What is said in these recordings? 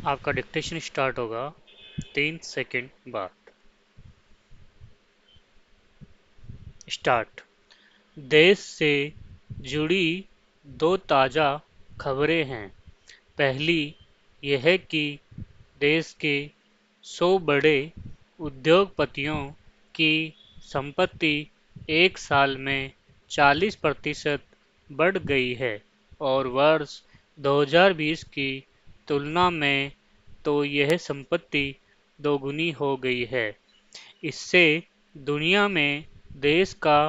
आपका dictation start होगा 3 second बाद। स्टार्ट। देश से जुड़ी दो ताज़ा खबरें हैं। पहली यह कि देश के 100 बड़े उद्योगपतियों की संपत्ति एक साल में 40% बढ़ गई है और वर्ष 2020 की तुलना में तो यह संपत्ति दोगुनी हो गई है। इससे दुनिया में देश का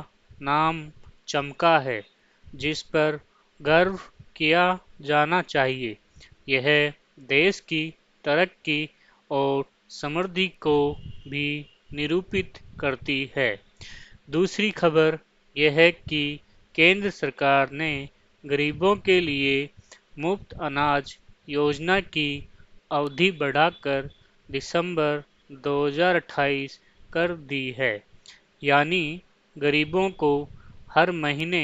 नाम चमका है, जिस पर गर्व किया जाना चाहिए। यह देश की तरक्की और समृद्धि को भी निरूपित करती है। दूसरी खबर यह है कि केंद्र सरकार ने गरीबों के लिए मुफ्त अनाज योजना की अवधि बढ़ाकर दिसंबर 2028 कर दी है। यानी गरीबों को हर महीने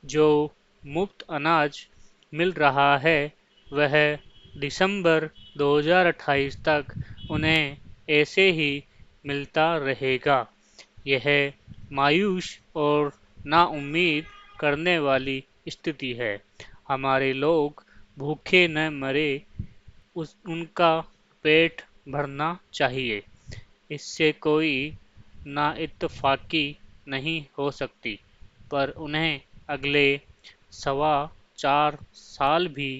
जो मुफ्त अनाज मिल रहा है वह दिसंबर 2028 तक उन्हें ऐसे ही मिलता रहेगा। यह मायूस और नाउम्मीद करने वाली स्थिति है। हमारे लोग भूखे न मरे, उनका पेट भरना चाहिए। इससे कोई नाइत्तेफाकी नहीं हो सकती, पर उन्हें अगले 4.25 साल भी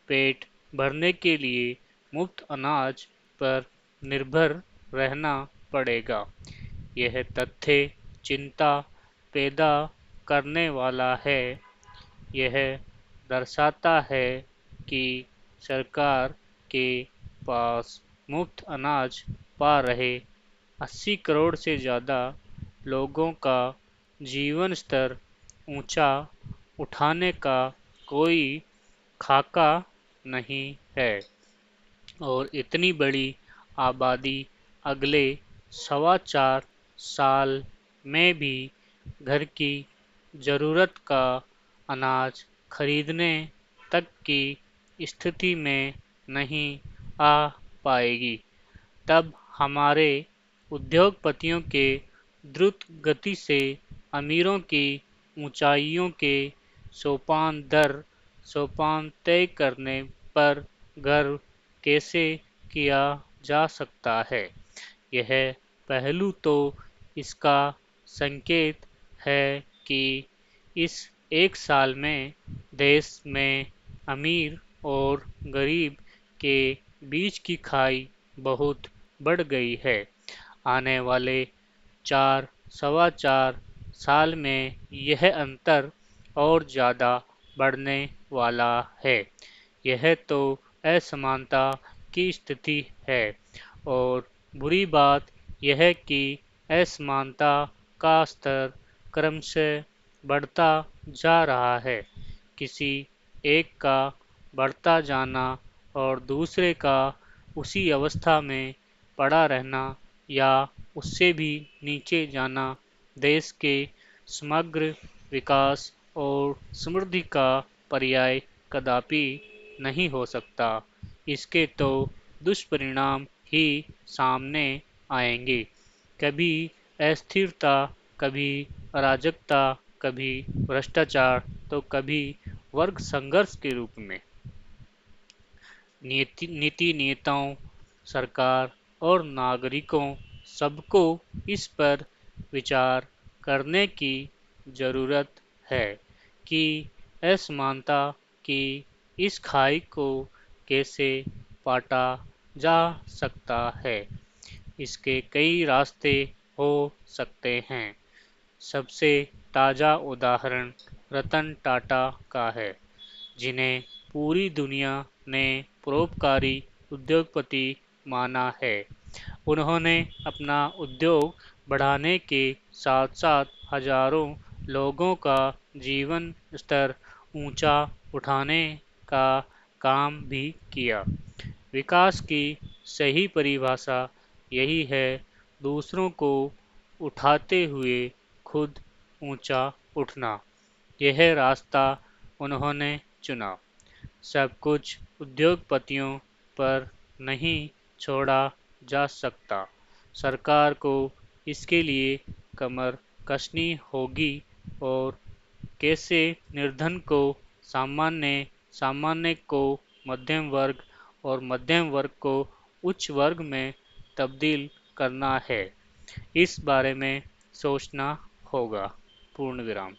पेट भरने के लिए मुफ्त अनाज पर निर्भर रहना पड़ेगा। यह तथ्य चिंता पैदा करने वाला है। यह दर्शाता है कि सरकार के पास मुफ्त अनाज पा रहे 80 करोड़ से ज़्यादा लोगों का जीवन स्तर ऊंचा उठाने का कोई खाका नहीं है और इतनी बड़ी आबादी अगले 4.25 साल में भी घर की ज़रूरत का अनाज खरीदने तक की स्थिति में नहीं आ पाएगी। तब हमारे उद्योगपतियों के द्रुत गति से अमीरों की ऊंचाइयों के सोपान दर सोपान तय करने पर गर्व कैसे किया जा सकता है। यह पहलू तो इसका संकेत है कि इस एक साल में देश में अमीर और गरीब के बीच की खाई बहुत बढ़ गई है। आने वाले 4.25 साल में यह अंतर और ज़्यादा बढ़ने वाला है। यह तो असमानता की स्थिति है और बुरी बात यह कि असमानता का स्तर क्रमशः बढ़ता जा रहा है। किसी एक का बढ़ता जाना और दूसरे का उसी अवस्था में पड़ा रहना या उससे भी नीचे जाना देश के समग्र विकास और समृद्धि का पर्याय कदापि नहीं हो सकता। इसके तो दुष्परिणाम ही सामने आएंगे। कभी अस्थिरता, कभी अराजकता, कभी भ्रष्टाचार, तो कभी वर्ग संघर्ष के रूप में। नीति नेताओं, सरकार और नागरिकों सबको इस पर विचार करने की ज़रूरत है कि असमानता की इस खाई को कैसे पाटा जा सकता है। इसके कई रास्ते हो सकते हैं। सबसे ताज़ा उदाहरण रतन टाटा का है, जिन्हें पूरी दुनिया ने परोपकारी उद्योगपति माना है। उन्होंने अपना उद्योग बढ़ाने के साथ-साथ हजारों लोगों का जीवन स्तर ऊंचा उठाने का काम भी किया। विकास की सही परिभाषा यही है, दूसरों को उठाते हुए खुद ऊंचा उठना। यह रास्ता उन्होंने चुना। सब कुछ उद्योगपतियों पर नहीं छोड़ा जा सकता। सरकार को इसके लिए कमर कसनी होगी और कैसे निर्धन को सामान्य, सामान्य को मध्यम वर्ग और मध्यम वर्ग को उच्च वर्ग में तब्दील करना है, इस बारे में सोचना होगा। पूर्ण विराम।